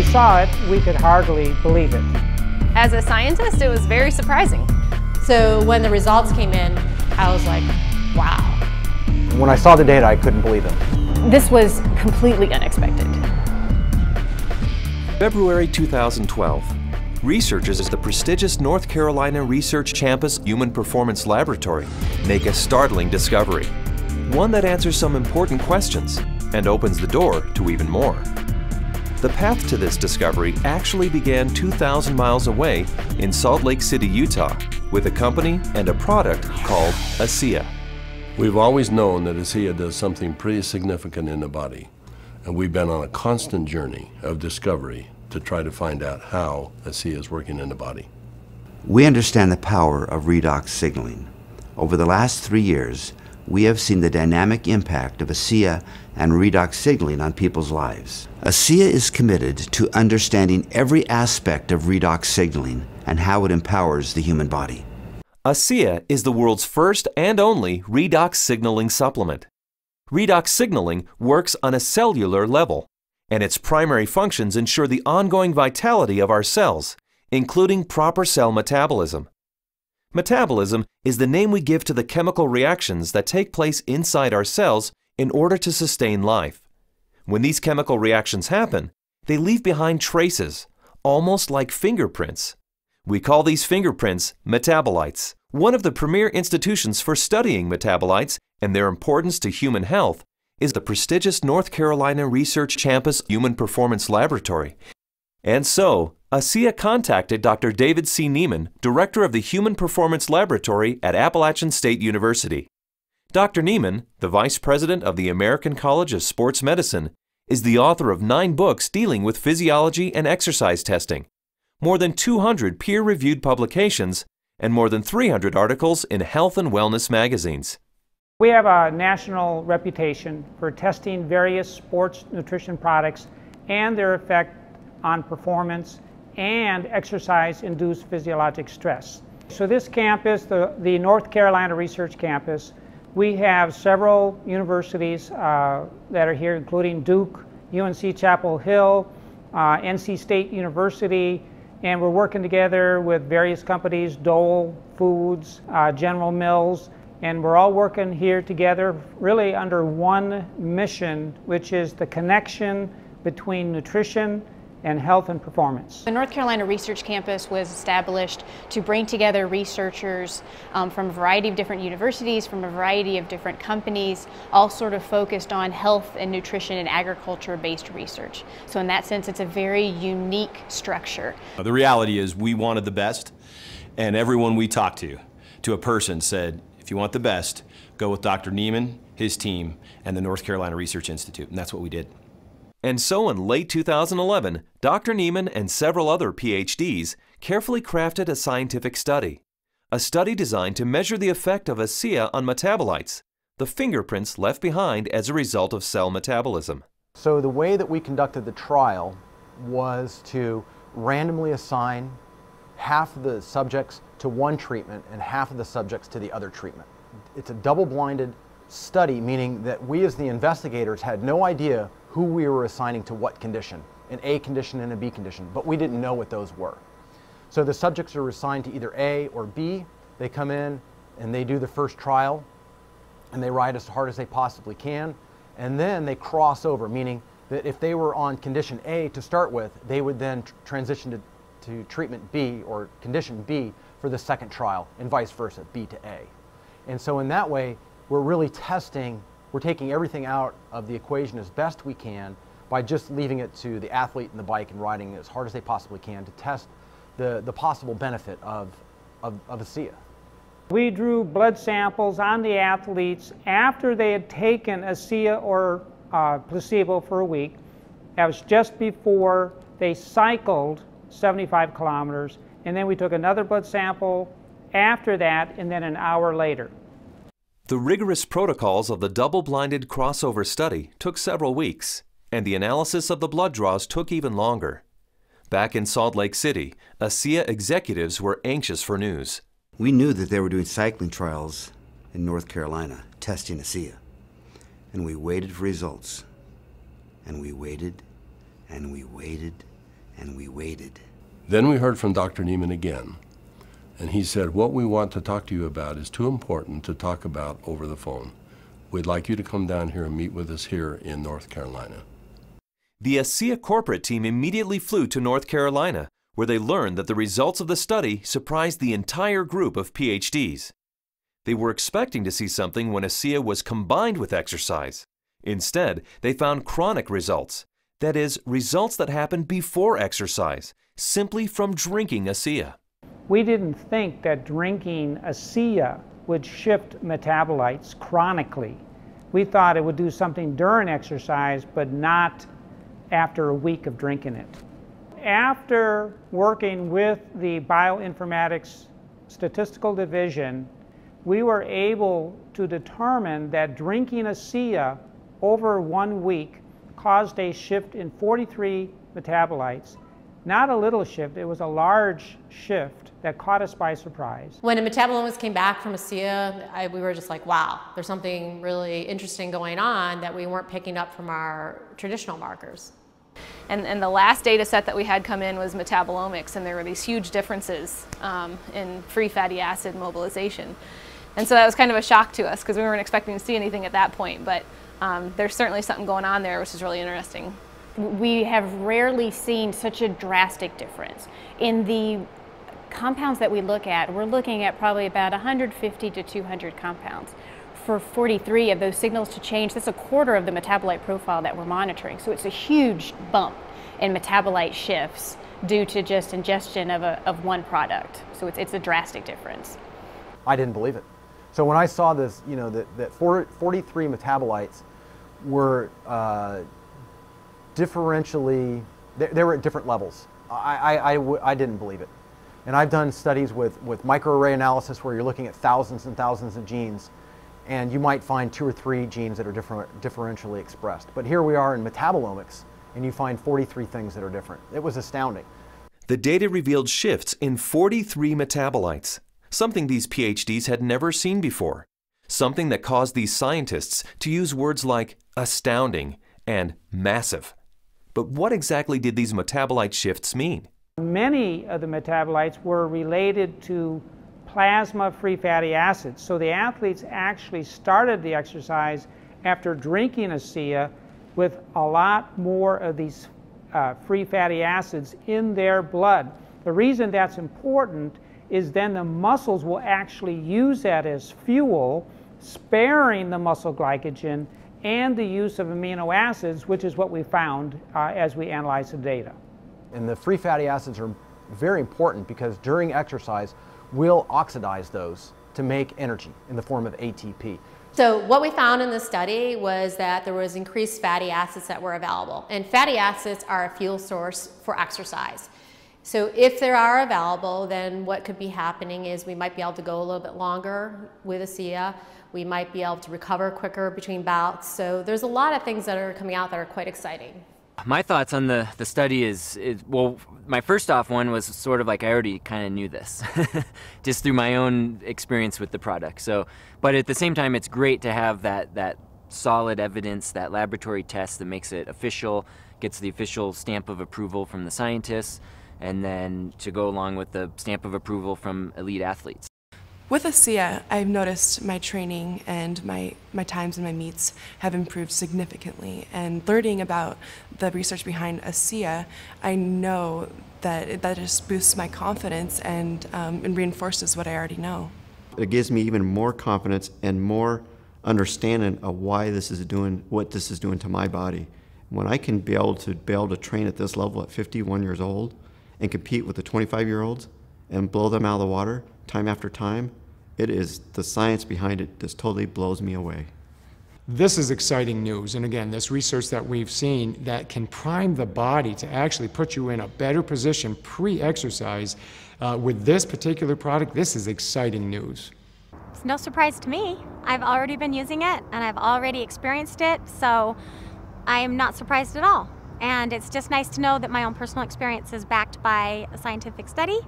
saw it, we could hardly believe it. As a scientist, it was very surprising. So when the results came in, I was like, wow. When I saw the data, I couldn't believe it. This was completely unexpected. February 2012. Researchers at the prestigious North Carolina Research Campus Human Performance Laboratory make a startling discovery. One that answers some important questions and opens the door to even more. The path to this discovery actually began 2,000 miles away in Salt Lake City, Utah, with a company and a product called Asea. We've always known that Asea does something pretty significant in the body, and we've been on a constant journey of discovery to try to find out how Asea is working in the body. We understand the power of redox signaling. Over the last 3 years, we have seen the dynamic impact of Asea and redox signaling on people's lives. Asea is committed to understanding every aspect of redox signaling and how it empowers the human body. Asea is the world's first and only redox signaling supplement. Redox signaling works on a cellular level, and its primary functions ensure the ongoing vitality of our cells, including proper cell metabolism. Metabolism is the name we give to the chemical reactions that take place inside our cells in order to sustain life. When these chemical reactions happen, they leave behind traces, almost like fingerprints. We call these fingerprints metabolites. One of the premier institutions for studying metabolites and their importance to human health is the prestigious North Carolina Research Campus Human Performance Laboratory. And so, Asea contacted Dr. David C. Neiman, director of the Human Performance Laboratory at Appalachian State University. Dr. Neiman, the vice president of the American College of Sports Medicine, is the author of 9 books dealing with physiology and exercise testing, more than 200 peer-reviewed publications, and more than 300 articles in health and wellness magazines. We have a national reputation for testing various sports nutrition products and their effect on performance and exercise-induced physiologic stress. So this campus, the North Carolina Research Campus, we have several universities that are here, including Duke, UNC Chapel Hill, NC State University, and we're working together with various companies, Dole Foods, General Mills, and we're all working here together really under one mission, which is the connection between nutrition and health and performance. The North Carolina Research Campus was established to bring together researchers from a variety of different universities, from a variety of different companies, all sort of focused on health and nutrition and agriculture-based research. So in that sense, it's a very unique structure. The reality is we wanted the best, and everyone we talked to a person said, if you want the best, go with Dr. Neiman, his team, and the North Carolina Research Institute, and that's what we did. And so in late 2011, Dr. Neiman and several other PhDs carefully crafted a scientific study. A study designed to measure the effect of Asea on metabolites, the fingerprints left behind as a result of cell metabolism. So the way that we conducted the trial was to randomly assign half of the subjects to one treatment and half of the subjects to the other treatment. It's a double-blinded study, meaning that we as the investigators had no idea who we were assigning to what condition, an A condition and a B condition, but we didn't know what those were. So the subjects are assigned to either A or B. They come in and they do the first trial and they ride as hard as they possibly can, and then they cross over, meaning that if they were on condition A to start with, they would then transition to treatment B or condition B for the second trial, and vice versa, B to A. And so in that way, we're really testing, we're taking everything out of the equation as best we can by just leaving it to the athlete and the bike and riding as hard as they possibly can to test the possible benefit of Asea. We drew blood samples on the athletes after they had taken Asea or placebo for a week. That was just before they cycled 75 kilometers, and then we took another blood sample after that, and then an hour later. The rigorous protocols of the double-blinded crossover study took several weeks, and the analysis of the blood draws took even longer. Back in Salt Lake City, Asea executives were anxious for news. We knew that they were doing cycling trials in North Carolina, testing Asea. And we waited for results. And we waited, and we waited, and we waited. Then we heard from Dr. Neiman again, and he said, what we want to talk to you about is too important to talk about over the phone. We'd like you to come down here and meet with us here in North Carolina. The Asea corporate team immediately flew to North Carolina, where they learned that the results of the study surprised the entire group of PhDs. They were expecting to see something when Asea was combined with exercise. Instead, they found chronic results. That is, results that happen before exercise, simply from drinking Asea. We didn't think that drinking Asea would shift metabolites chronically. We thought it would do something during exercise, but not after a week of drinking it. After working with the bioinformatics statistical division, we were able to determine that drinking Asea over 1 week caused a shift in 43 metabolites. Not a little shift, it was a large shift that caught us by surprise. When the metabolomics came back from Asea, we were just like, wow, there's something really interesting going on that we weren't picking up from our traditional markers. And the last data set that we had come in was metabolomics, and there were these huge differences in free fatty acid mobilization. And so that was kind of a shock to us because we weren't expecting to see anything at that point, but there's certainly something going on there which is really interesting. We have rarely seen such a drastic difference. In the compounds that we look at, we're looking at probably about 150 to 200 compounds. For 43 of those signals to change, that's a quarter of the metabolite profile that we're monitoring. So it's a huge bump in metabolite shifts due to just ingestion of one product. So it's a drastic difference. I didn't believe it. So when I saw this, you know, that 43 metabolites were differentially, they were at different levels. I didn't believe it. And I've done studies with microarray analysis where you're looking at thousands and thousands of genes, and you might find 2 or 3 genes that are differentially expressed. But here we are in metabolomics, and you find 43 things that are different. It was astounding. The data revealed shifts in 43 metabolites, something these PhDs had never seen before, something that caused these scientists to use words like astounding and massive. But what exactly did these metabolite shifts mean? Many of the metabolites were related to plasma-free fatty acids. So the athletes actually started the exercise after drinking Asea with a lot more of these free fatty acids in their blood. The reason that's important is then the muscles will actually use that as fuel, sparing the muscle glycogen and the use of amino acids, which is what we found as we analyzed the data. And the free fatty acids are very important because during exercise, we'll oxidize those to make energy in the form of ATP. So what we found in the study was that there was increased fatty acids that were available. And fatty acids are a fuel source for exercise. So if they are available, then what could be happening is we might be able to go a little bit longer with Asea. We might be able to recover quicker between bouts. So there's a lot of things that are coming out that are quite exciting. My thoughts on the study is, well, my first off one was sort of like I already kind of knew this, just through my own experience with the product. So, but at the same time, it's great to have that solid evidence, that laboratory test that makes it official, gets the official stamp of approval from the scientists, and then to go along with the stamp of approval from elite athletes. With Asea, I've noticed my training and my times and my meets have improved significantly. And learning about the research behind Asea, I know that that just boosts my confidence and reinforces what I already know. It gives me even more confidence and more understanding of why this is doing what this is doing to my body. When I can be able to train at this level at 51 years old and compete with the 25-year-olds and blow them out of the water time after time, it is the science behind it just totally blows me away. This is exciting news, and again, this research that we've seen that can prime the body to actually put you in a better position pre-exercise with this particular product. This is exciting news. It's no surprise to me. I've already been using it and I've already experienced it, so I am not surprised at all. And it's just nice to know that my own personal experience is backed by a scientific study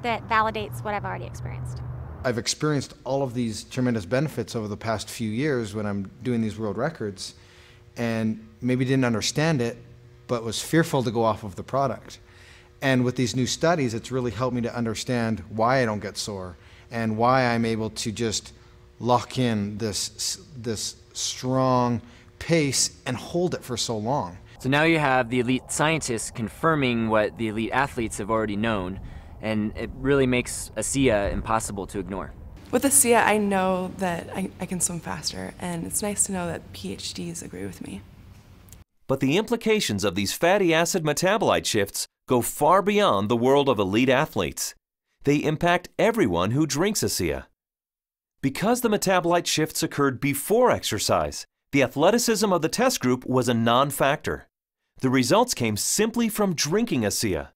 that validates what I've already experienced. I've experienced all of these tremendous benefits over the past few years when I'm doing these world records, and maybe didn't understand it, but was fearful to go off of the product. And with these new studies, it's really helped me to understand why I don't get sore and why I'm able to just lock in this strong pace and hold it for so long. So now you have the elite scientists confirming what the elite athletes have already known, and it really makes Asea impossible to ignore. With Asea, I know that I can swim faster, and it's nice to know that PhDs agree with me. But the implications of these fatty acid metabolite shifts go far beyond the world of elite athletes. They impact everyone who drinks Asea. Because the metabolite shifts occurred before exercise, the athleticism of the test group was a non-factor. The results came simply from drinking Asea.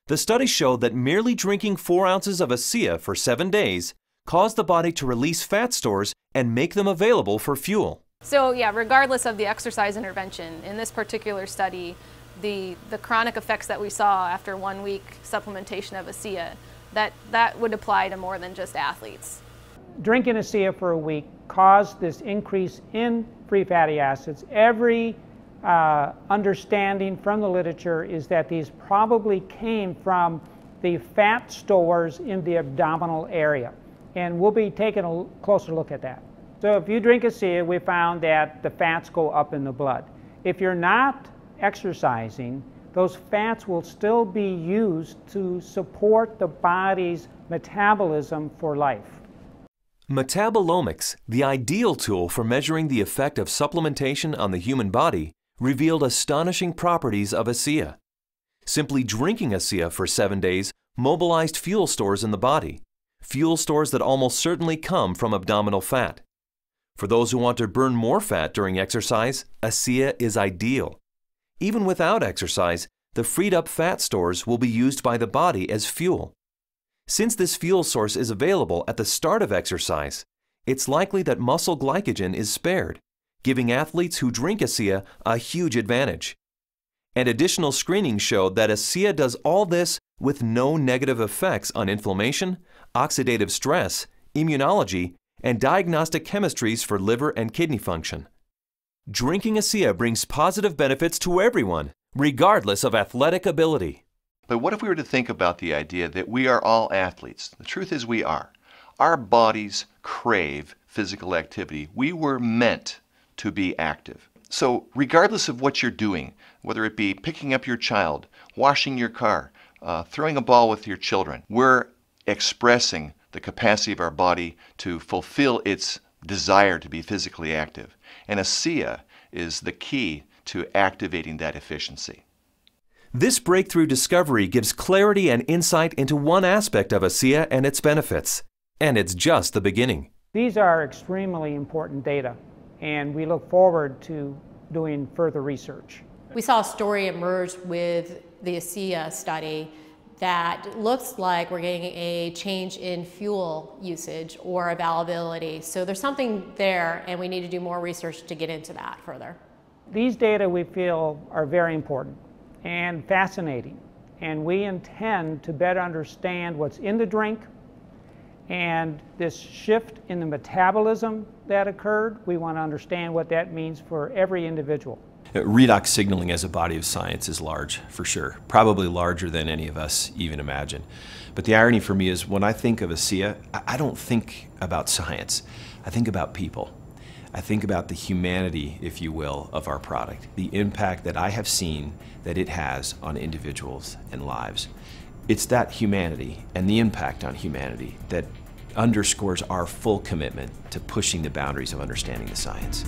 The study showed that merely drinking 4 ounces of Asea for 7 days caused the body to release fat stores and make them available for fuel. So yeah, regardless of the exercise intervention, in this particular study, the chronic effects that we saw after 1 week supplementation of Asea, that would apply to more than just athletes. Drinking Asea for a week caused this increase in free fatty acids. Every understanding from the literature is that these probably came from the fat stores in the abdominal area. And we'll be taking a closer look at that. So if you drink Asea, we found that the fats go up in the blood. If you're not exercising, those fats will still be used to support the body's metabolism for life. Metabolomics, the ideal tool for measuring the effect of supplementation on the human body, revealed astonishing properties of Asea. Simply drinking Asea for 7 days mobilized fuel stores in the body, fuel stores that almost certainly come from abdominal fat. For those who want to burn more fat during exercise, Asea is ideal. Even without exercise, the freed up fat stores will be used by the body as fuel. Since this fuel source is available at the start of exercise, it's likely that muscle glycogen is spared, giving athletes who drink Asea a huge advantage. And additional screening showed that Asea does all this with no negative effects on inflammation, oxidative stress, immunology, and diagnostic chemistries for liver and kidney function. Drinking Asea brings positive benefits to everyone, regardless of athletic ability. But what if we were to think about the idea that we are all athletes? The truth is we are. Our bodies crave physical activity. We were meant to be active. So regardless of what you're doing, whether it be picking up your child, washing your car, throwing a ball with your children, we're expressing the capacity of our body to fulfill its desire to be physically active. And Asea is the key to activating that efficiency. This breakthrough discovery gives clarity and insight into one aspect of Asea and its benefits. And it's just the beginning. These are extremely important data, and we look forward to doing further research. We saw a story emerge with the Asea study that looks like we're getting a change in fuel usage or availability. So there's something there, and we need to do more research to get into that further. These data we feel are very important and fascinating, and we intend to better understand what's in the drink and this shift in the metabolism that occurred. We want to understand what that means for every individual. Redox signaling as a body of science is large, for sure. Probably larger than any of us even imagine. But the irony for me is when I think of Asea, I don't think about science. I think about people. I think about the humanity, if you will, of our product, the impact that I have seen that it has on individuals and lives. It's that humanity and the impact on humanity that underscores our full commitment to pushing the boundaries of understanding the science.